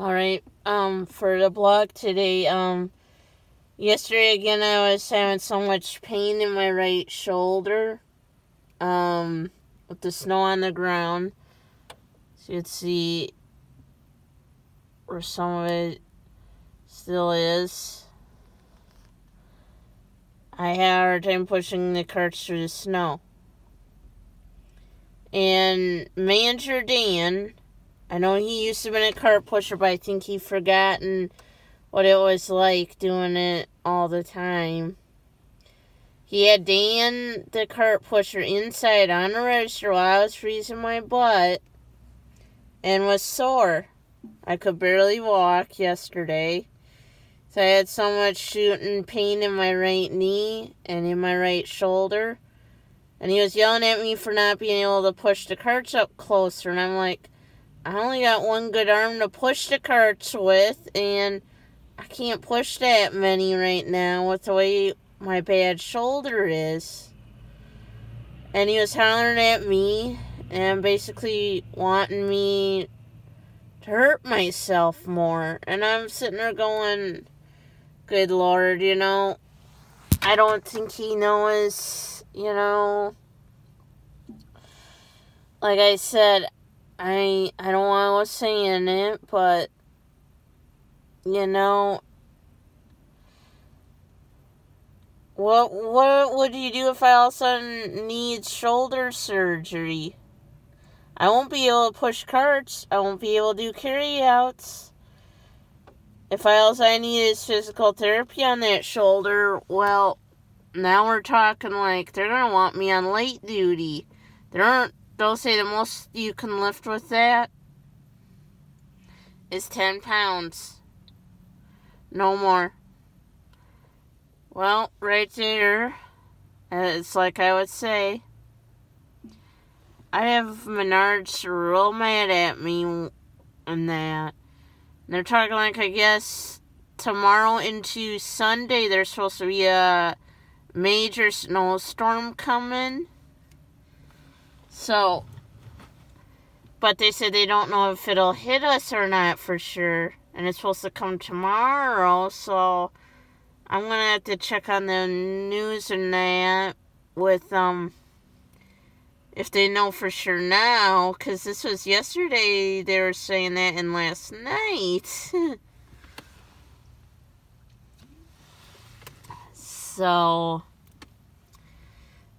Alright, for the blog today, yesterday again I was having so much pain in my right shoulder, with the snow on the ground. So you can see where some of it still is. I had a hard time pushing the carts through the snow. And Manager Dan, I know he used to be a cart pusher, but I think he forgotten what it was like doing it all the time. He had Dan, the cart pusher, inside on the register while I was freezing my butt and was sore. I could barely walk yesterday. So I had so much shooting pain in my right knee and in my right shoulder. And he was yelling at me for not being able to push the carts up closer. And I'm like, I only got one good arm to push the carts with, and I can't push that many right now with the way my bad shoulder is. And he was hollering at me and basically wanting me to hurt myself more. And I'm sitting there going, good Lord, I don't think he knows, like I said, I don't want to go saying it, but, what would you do if I all of a sudden need shoulder surgery? I won't be able to push carts. I won't be able to do carryouts. If all I need is physical therapy on that shoulder, well, now we're talking like they're going to want me on light duty. They'll say the most you can lift with that is 10 pounds. No more. Well, right there, it's like I would say, I have Menards real mad at me and that. And they're talking like, I guess, tomorrow into Sunday, there's supposed to be a major snowstorm coming. So, but they said they don't know if it'll hit us or not for sure. And it's supposed to come tomorrow, so I'm going to have to check on the news and that with, if they know for sure now, because this was yesterday, they were saying that, and last night. So,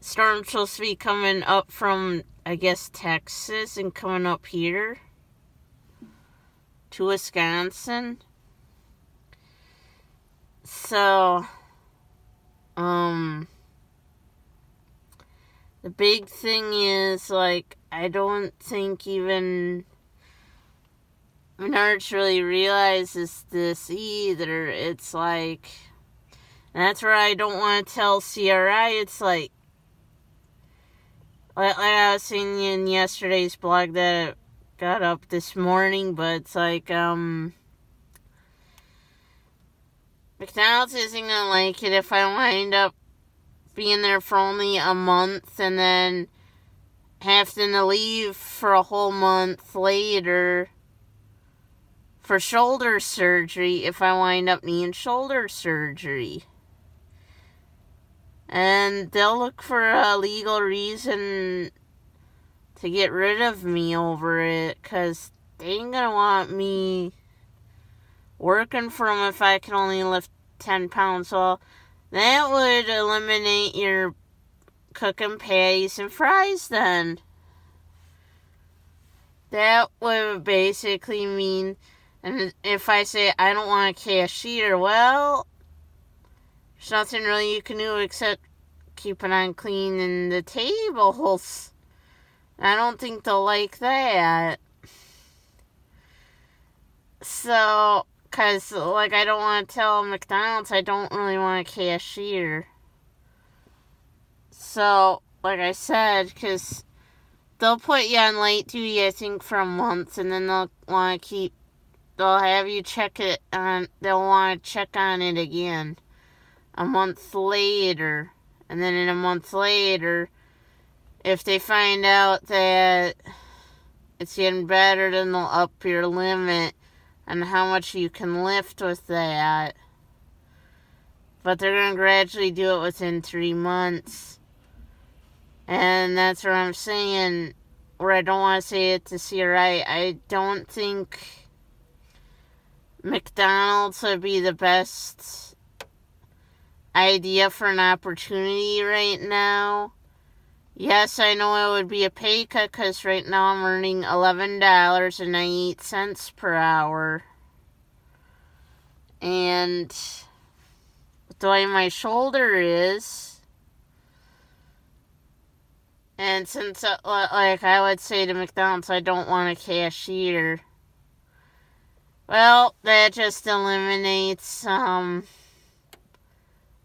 storm's supposed to be coming up from, I guess, Texas and coming up here to Wisconsin. So, the big thing is, like, I don't think even Menards really realizes this either. It's like, and that's where I don't want to tell CRI, it's like I was saying in yesterday's blog that it got up this morning, but it's like, McDonald's isn't gonna like it if I wind up being there for only a month and then having to leave for a whole month later for shoulder surgery if I wind up needing shoulder surgery. And they'll look for a legal reason to get rid of me over it, because they ain't gonna want me working for them if I can only lift 10 pounds. So that would eliminate your cooking patties and fries then. That would basically mean, and if I say I don't want a cashier, well, there's nothing really you can do except keeping on cleaning the tables. I don't think they'll like that. So, because, like, I don't want to tell McDonald's I don't really want a cashier. So, like I said, because they'll put you on light duty, I think, for a month, and then they'll have you check it on, they'll want to check on it again a month later. And then in a month later, if they find out that it's getting better, then they'll up your limit on how much you can lift with that. But they're going to gradually do it within 3 months. And that's what I'm saying, where I don't want to say it to CRI. I don't think McDonald's would be the best idea for an opportunity right now. Yes, I know it would be a pay cut because right now I'm earning $11.98 per hour. And the way my shoulder is, and since, like I would say to McDonald's, I don't want a cashier. Well, that just eliminates a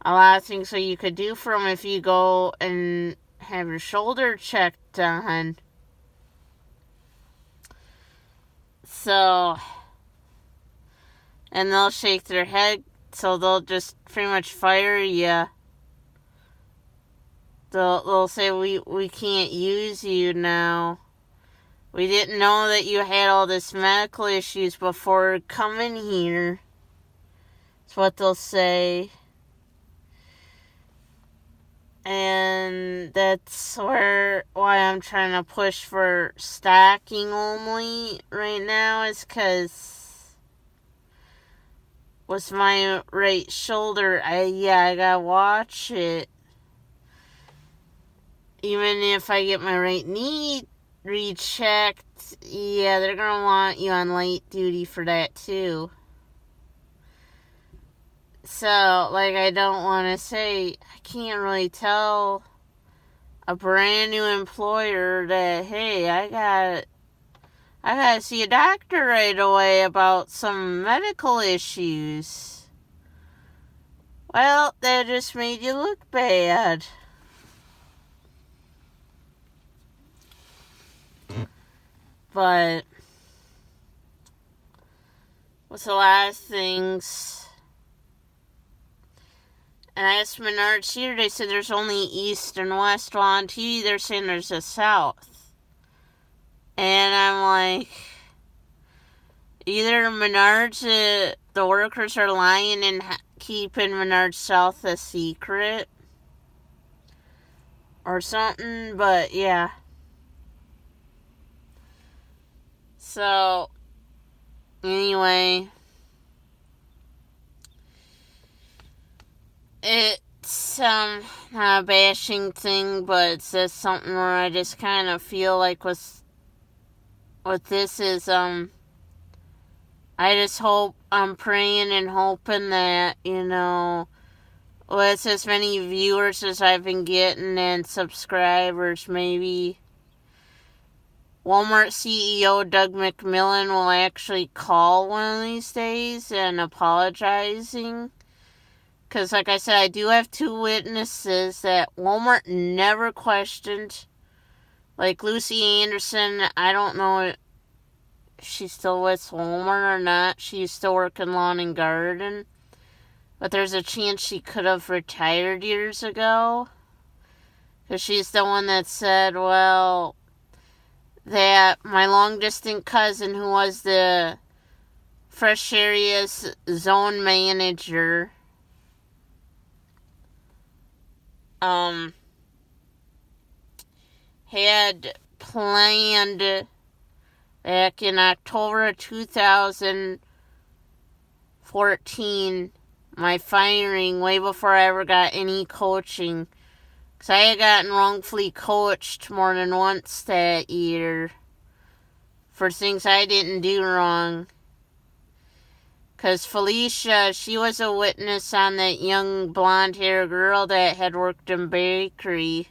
lot of things that you could do for them if you go and have your shoulder checked on. So, and they'll shake their head, so they'll just pretty much fire you. They'll say, we can't use you now. We didn't know that you had all this medical issues before coming here. That's what they'll say. And that's why I'm trying to push for stocking only right now, is because with my right shoulder, I gotta watch it. Even if I get my right knee rechecked, they're gonna want you on light duty for that too. So, I don't want to say, I can't really tell a brand new employer that, hey, I gotta see a doctor right away about some medical issues. Well, that just made you look bad. But with a lot of things, and I asked Menards here, they said there's only east and west. Well, on TV, they're saying there's a south. And I'm like, either Menards, the workers are lying and keeping Menards South a secret, or something, but yeah. So, anyway, it's not a bashing thing, but it's just something where I just kind of feel like with this is, I just hope, I'm praying and hoping that, with as many viewers as I've been getting and subscribers, maybe Walmart CEO Doug McMillon will actually call one of these days and apologizing. Because, like I said, I do have 2 witnesses that Walmart never questioned. Like Lucy Anderson, I don't know if she's still with Walmart or not. She used to work in lawn and garden. But there's a chance she could have retired years ago. Because she's the one that said, well, that my long-distance cousin, who was the Fresh Areas zone manager, had planned back in October of 2014 my firing way before I ever got any coaching. Because I had gotten wrongfully coached more than once that year for things I didn't do wrong. Because Felicia, she was a witness on that young blonde-haired girl that had worked in bakery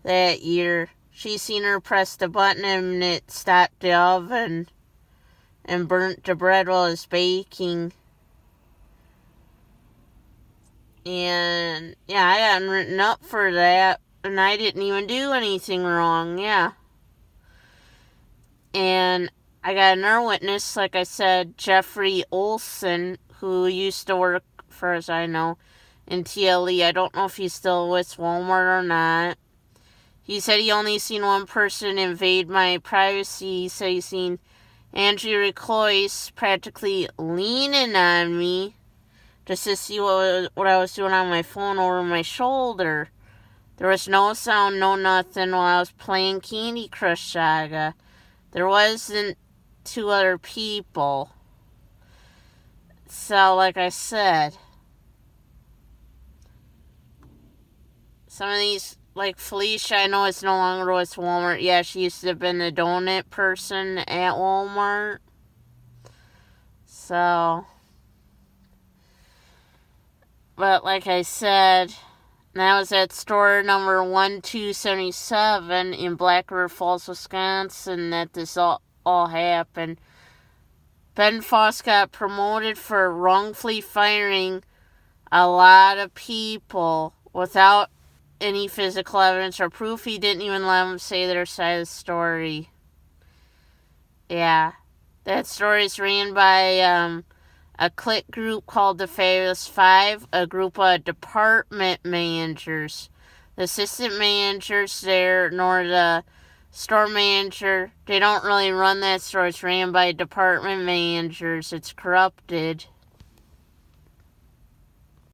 that year. She seen her press the button and it stopped the oven and burnt the bread while it was baking. And, I got written up for that, and I didn't even do anything wrong, And I got another witness, like I said, Jeffrey Olson, who used to work, for as I know, in TLE. I don't know if he's still with Walmart or not. He said he only seen one person invade my privacy. He said he seen Angie Reclois practically leaning on me just to see what I was doing on my phone over my shoulder. There was no sound, no nothing while I was playing Candy Crush Saga. There wasn't 2 other people. So, like I said, some of these, like Felicia, I know it's no longer with Walmart. Yeah, she used to have been the donut person at Walmart. So, but like I said, that was at store number 1277 in Black River Falls, Wisconsin, that this all happened. Ben Foss got promoted for wrongfully firing a lot of people without any physical evidence or proof. He didn't even let them say their side of the story. Yeah. That story is ran by a clique group called the Fabulous Five, a group of department managers. The assistant managers there, nor the store manager, they don't really run that store. It's ran by department managers. It's corrupted.